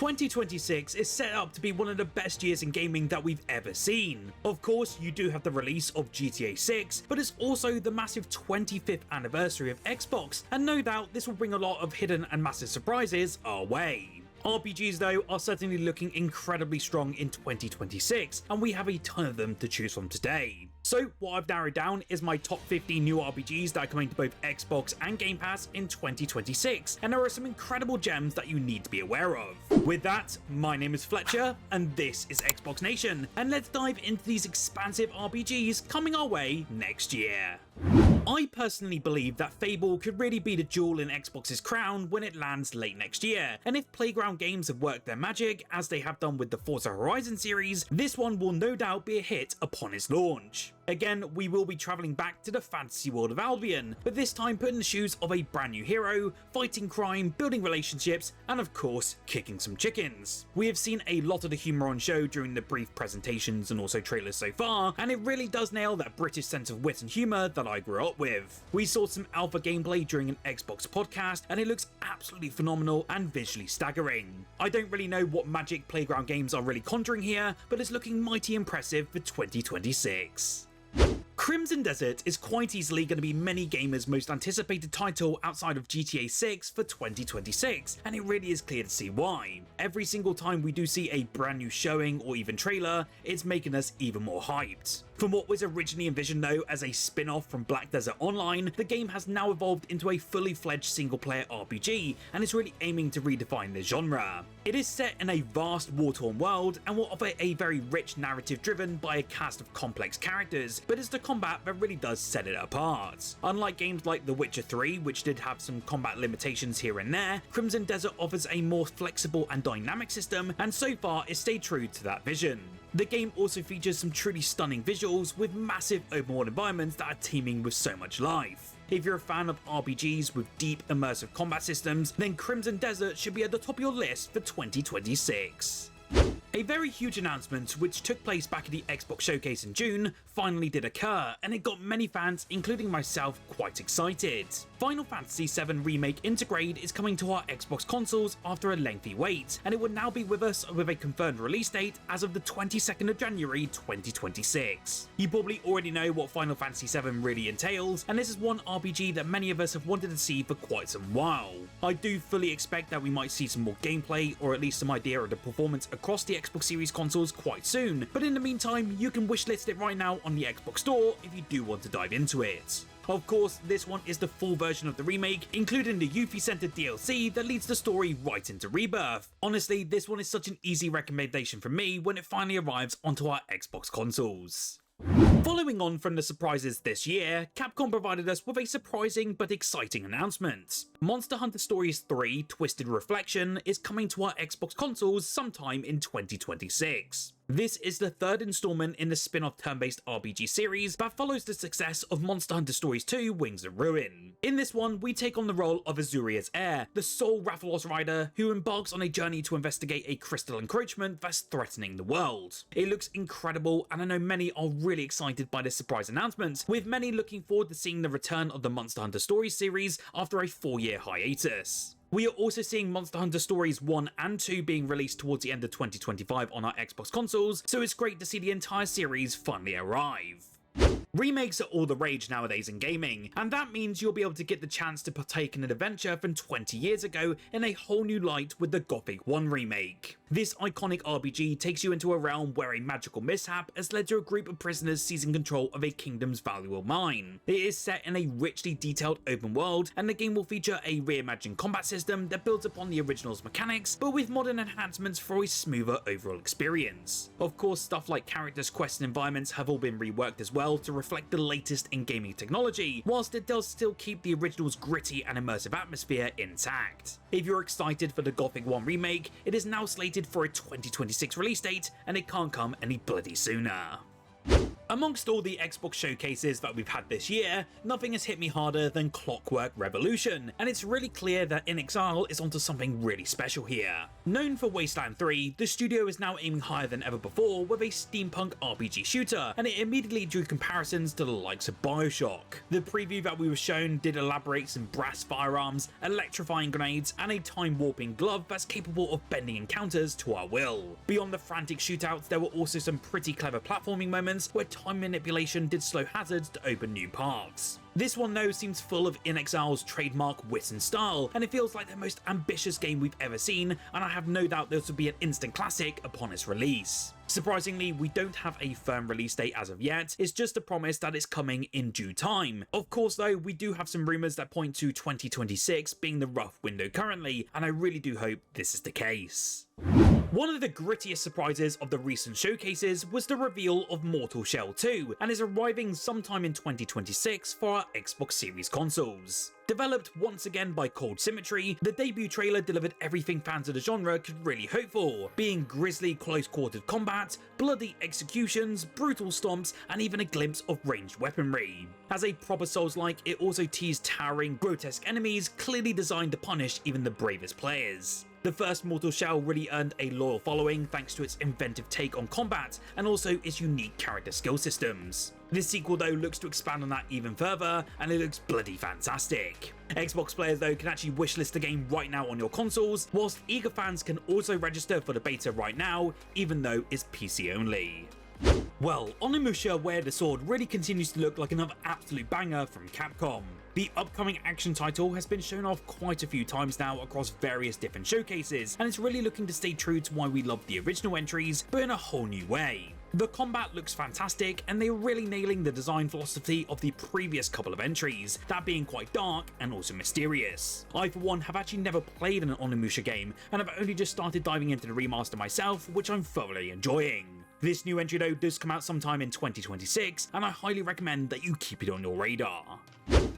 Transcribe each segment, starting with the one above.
2026 is set up to be one of the best years in gaming that we've ever seen. Of course, you do have the release of GTA 6, but it's also the massive 25th anniversary of Xbox, and no doubt this will bring a lot of hidden and massive surprises our way. RPGs though are certainly looking incredibly strong in 2026, and we have a ton of them to choose from today. So what I've narrowed down is my top 50 new RPGs that are coming to both Xbox and Game Pass in 2026, and there are some incredible gems that you need to be aware of. With that, my name is Fletcher, and this is Xbox Nation, and let's dive into these expansive RPGs coming our way next year. I personally believe that Fable could really be the jewel in Xbox's crown when it lands late next year, and if Playground Games have worked their magic, as they have done with the Forza Horizon series, this one will no doubt be a hit upon its launch. Again, we will be travelling back to the fantasy world of Albion, but this time put in the shoes of a brand new hero, fighting crime, building relationships, and of course, kicking some chickens. We have seen a lot of the humour on show during the brief presentations and also trailers so far, and it really does nail that British sense of wit and humour that I grew up with. We saw some alpha gameplay during an Xbox podcast, and it looks absolutely phenomenal and visually staggering. I don't really know what magic Playground Games are really conjuring here, but it's looking mighty impressive for 2026. Crimson Desert is quite easily going to be many gamers' most anticipated title outside of GTA 6 for 2026, and it really is clear to see why. Every single time we do see a brand new showing or even trailer, it's making us even more hyped. From what was originally envisioned though as a spin-off from Black Desert Online, the game has now evolved into a fully fledged single-player RPG, and is really aiming to redefine the genre. It is set in a vast war-torn world and will offer a very rich narrative driven by a cast of complex characters, but it's the combat that really does set it apart. Unlike games like The Witcher 3, which did have some combat limitations here and there, Crimson Desert offers a more flexible and dynamic system, and so far it stayed true to that vision. The game also features some truly stunning visuals with massive open world environments that are teeming with so much life. If you're a fan of RPGs with deep immersive combat systems, then Crimson Desert should be at the top of your list for 2026. A very huge announcement, which took place back at the Xbox Showcase in June, finally did occur, and it got many fans, including myself, quite excited. Final Fantasy VII Remake Intergrade is coming to our Xbox consoles after a lengthy wait, and it will now be with us with a confirmed release date as of the 22nd of January 2026. You probably already know what Final Fantasy VII really entails, and this is one RPG that many of us have wanted to see for quite some while. I do fully expect that we might see some more gameplay, or at least some idea of the performance across the Xbox Series consoles quite soon, but in the meantime, you can wishlist it right now on the Xbox Store if you do want to dive into it. Of course, this one is the full version of the remake, including the Yuffie-centered DLC that leads the story right into Rebirth. Honestly, this one is such an easy recommendation from me when it finally arrives onto our Xbox consoles. Following on from the surprises this year, Capcom provided us with a surprising but exciting announcement. Monster Hunter Stories 3 Twisted Reflection is coming to our Xbox consoles sometime in 2026. This is the third installment in the spin-off turn-based RPG series that follows the success of Monster Hunter Stories 2 Wings of Ruin. In this one, we take on the role of Azuria's heir, the sole Rathalos rider who embarks on a journey to investigate a crystal encroachment that's threatening the world. It looks incredible, and I know many are really excited by this surprise announcement, with many looking forward to seeing the return of the Monster Hunter Stories series after a 4-year hiatus. We are also seeing Monster Hunter Stories 1 and 2 being released towards the end of 2025 on our Xbox consoles, so it's great to see the entire series finally arrive. Remakes are all the rage nowadays in gaming, and that means you'll be able to get the chance to partake in an adventure from 20 years ago in a whole new light with the Gothic 1 remake. This iconic RPG takes you into a realm where a magical mishap has led to a group of prisoners seizing control of a kingdom's valuable mine. It is set in a richly detailed open world, and the game will feature a reimagined combat system that builds upon the original's mechanics, but with modern enhancements for a smoother overall experience. Of course, stuff like characters, quests and environments have all been reworked as well to reflect the latest in gaming technology, whilst it does still keep the original's gritty and immersive atmosphere intact. If you're excited for the Gothic 1 remake, it is now slated for a 2026 release date, and it can't come any bloody sooner. Amongst all the Xbox showcases that we've had this year, nothing has hit me harder than Clockwork Revolution, and it's really clear that inXile is onto something really special here. Known for Wasteland 3, the studio is now aiming higher than ever before with a steampunk RPG shooter, and it immediately drew comparisons to the likes of BioShock. The preview that we were shown did elaborate some brass firearms, electrifying grenades, and a time-warping glove that's capable of bending encounters to our will. Beyond the frantic shootouts, there were also some pretty clever platforming moments where time manipulation did slow hazards to open new paths. This one though seems full of inXile's trademark wit and style, and it feels like the most ambitious game we've ever seen, and I have no doubt this will be an instant classic upon its release. Surprisingly, we don't have a firm release date as of yet, it's just a promise that it's coming in due time. Of course though, we do have some rumours that point to 2026 being the rough window currently, and I really do hope this is the case. One of the grittiest surprises of the recent showcases was the reveal of Mortal Shell 2, and is arriving sometime in 2026 for our Xbox Series consoles. Developed once again by Cold Symmetry, the debut trailer delivered everything fans of the genre could really hope for, being grisly close-quartered combat, bloody executions, brutal stomps, and even a glimpse of ranged weaponry. As a proper Souls-like, it also teased towering, grotesque enemies clearly designed to punish even the bravest players. The first Mortal Shell really earned a loyal following thanks to its inventive take on combat and also its unique character skill systems. This sequel though looks to expand on that even further, and it looks bloody fantastic. Xbox players though can actually wishlist the game right now on your consoles, whilst eager fans can also register for the beta right now, even though it's PC only. Well, Onimusha Way, the Sword really continues to look like another absolute banger from Capcom. The upcoming action title has been shown off quite a few times now across various different showcases, and it's really looking to stay true to why we loved the original entries, but in a whole new way. The combat looks fantastic, and they're really nailing the design philosophy of the previous couple of entries, that being quite dark and also mysterious. I for one have actually never played an Onimusha game, and I've only just started diving into the remaster myself, which I'm thoroughly enjoying. This new entry though does come out sometime in 2026, and I highly recommend that you keep it on your radar.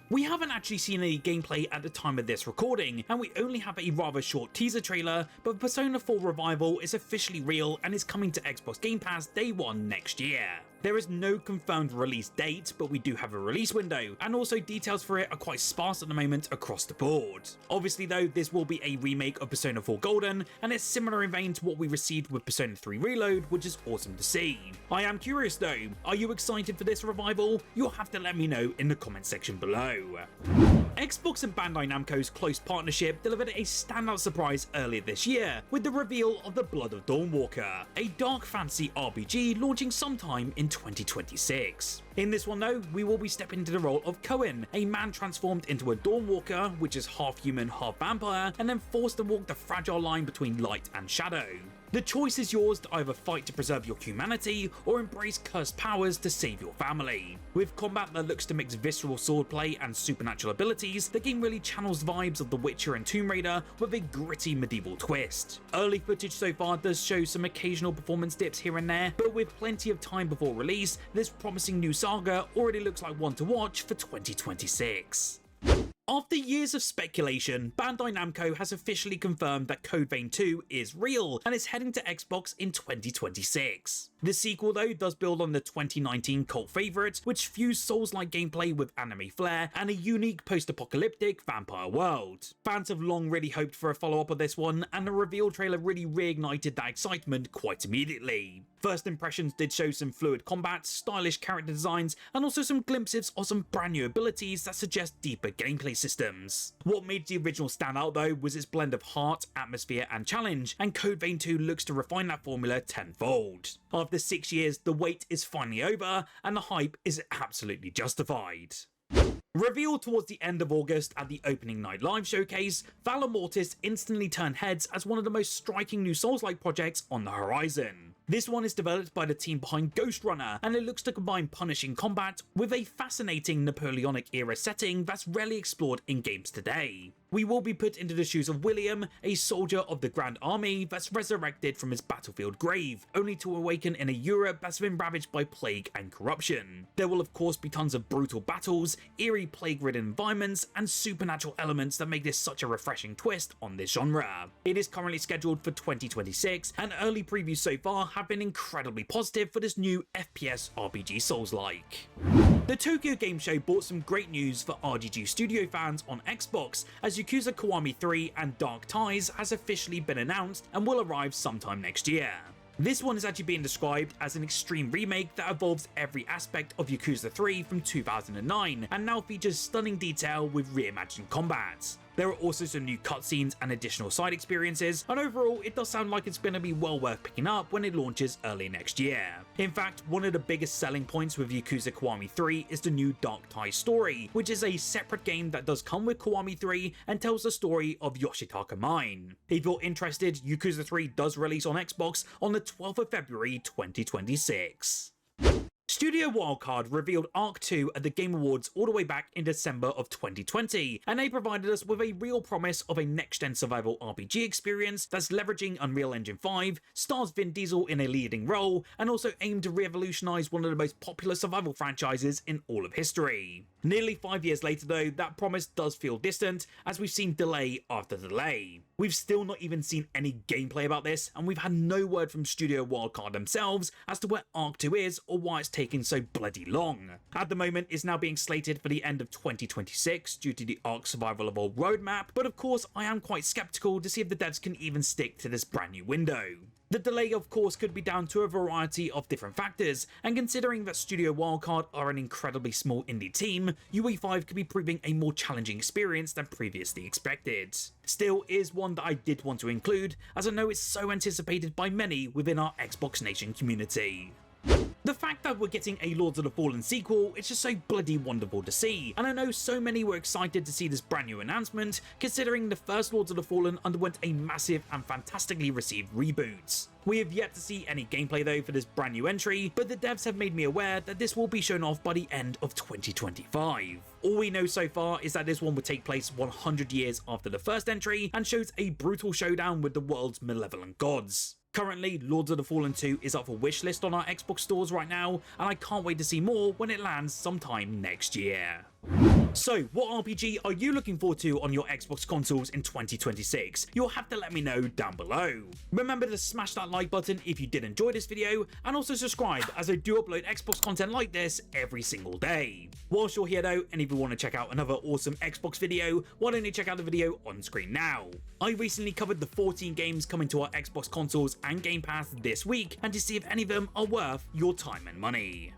We haven't actually seen any gameplay at the time of this recording, and we only have a rather short teaser trailer, but Persona 4 Revival is officially real and is coming to Xbox Game Pass Day 1 next year. There is no confirmed release date, but we do have a release window, and also details for it are quite sparse at the moment across the board. Obviously though, this will be a remake of Persona 4 Golden, and it's similar in vein to what we received with Persona 3 Reload, which is awesome to see. I am curious though, are you excited for this revival? You'll have to let me know in the comment section below. Xbox and Bandai Namco's close partnership delivered a standout surprise earlier this year with the reveal of the Blood of Dawnwalker, a dark fantasy RPG launching sometime in 2026. In this one though, we will be stepping into the role of Cohen, a man transformed into a Dawnwalker, which is half human, half vampire, and then forced to walk the fragile line between light and shadow. The choice is yours to either fight to preserve your humanity or embrace cursed powers to save your family. With combat that looks to mix visceral swordplay and supernatural abilities, the game really channels vibes of The Witcher and Tomb Raider with a gritty medieval twist. Early footage so far does show some occasional performance dips here and there, but with plenty of time before release, this promising new saga already looks like one to watch for 2026. After years of speculation, Bandai Namco has officially confirmed that Code Vein 2 is real and is heading to Xbox in 2026. The sequel though does build on the 2019 cult favourite, which fused Souls-like gameplay with anime flair and a unique post-apocalyptic vampire world. Fans have long really hoped for a follow-up of this one, and the reveal trailer really reignited that excitement quite immediately. First impressions did show some fluid combat, stylish character designs, and also some glimpses of some brand new abilities that suggest deeper gameplay systems. What made the original stand out though was its blend of heart, atmosphere, and challenge, and Code Vein 2 looks to refine that formula tenfold. After 6 years, the wait is finally over, and the hype is absolutely justified. Revealed towards the end of August at the opening night live showcase, Valor Mortis instantly turned heads as one of the most striking new Souls-like projects on the horizon. This one is developed by the team behind Ghost Runner, and it looks to combine punishing combat with a fascinating Napoleonic era setting that's rarely explored in games today. We will be put into the shoes of William, a soldier of the Grand Army that's resurrected from his battlefield grave, only to awaken in a Europe that's been ravaged by plague and corruption. There will of course be tons of brutal battles, eerie plague-ridden environments, and supernatural elements that make this such a refreshing twist on this genre. It is currently scheduled for 2026, and early previews so far have been incredibly positive for this new FPS RPG Souls-like. The Tokyo Game Show brought some great news for RGG Studio fans on Xbox, as Yakuza Kiwami 3 and Dark Ties has officially been announced and will arrive sometime next year. This one is actually being described as an extreme remake that evolves every aspect of Yakuza 3 from 2009 and now features stunning detail with reimagined combat. There are also some new cutscenes and additional side experiences, and overall it does sound like it's going to be well worth picking up when it launches early next year. In fact, one of the biggest selling points with Yakuza Kiwami 3 is the new Dark Ties story, which is a separate game that does come with Kiwami 3 and tells the story of Yoshitaka Mine. If you're interested, Yakuza 3 does release on Xbox on the 12th of February 2026. Studio Wildcard revealed Arc 2 at the Game Awards all the way back in December of 2020, and they provided us with a real promise of a next-gen survival RPG experience that's leveraging Unreal Engine 5, stars Vin Diesel in a leading role, and also aimed to revolutionize one of the most popular survival franchises in all of history. Nearly 5 years later though, that promise does feel distant, as we've seen delay after delay. We've still not even seen any gameplay about this, and we've had no word from Studio Wildcard themselves as to where Arc 2 is or why it's taking so bloody long. At the moment, it's now being slated for the end of 2026 due to the Arc Survival Evolved roadmap, but of course I am quite skeptical to see if the devs can even stick to this brand new window. The delay of course could be down to a variety of different factors, and considering that Studio Wildcard are an incredibly small indie team, UE5 could be proving a more challenging experience than previously expected. Still, it is one that I did want to include, as I know it's so anticipated by many within our Xbox Nation community. The fact that we're getting a Lords of the Fallen sequel is just so bloody wonderful to see, and I know so many were excited to see this brand new announcement, considering the first Lords of the Fallen underwent a massive and fantastically received reboot. We have yet to see any gameplay though for this brand new entry, but the devs have made me aware that this will be shown off by the end of 2025. All we know so far is that this one would take place 100 years after the first entry, and shows a brutal showdown with the world's malevolent gods. Currently, Lords of the Fallen 2 is up for wishlist on our Xbox stores right now, and I can't wait to see more when it lands sometime next year. So, what RPG are you looking forward to on your Xbox consoles in 2026? You'll have to let me know down below. Remember to smash that like button if you did enjoy this video, and also subscribe as I do upload Xbox content like this every single day. Whilst you're here though, and if you want to check out another awesome Xbox video, why don't you check out the video on screen now? I recently covered the 14 games coming to our Xbox consoles and Game Pass this week, and to see if any of them are worth your time and money.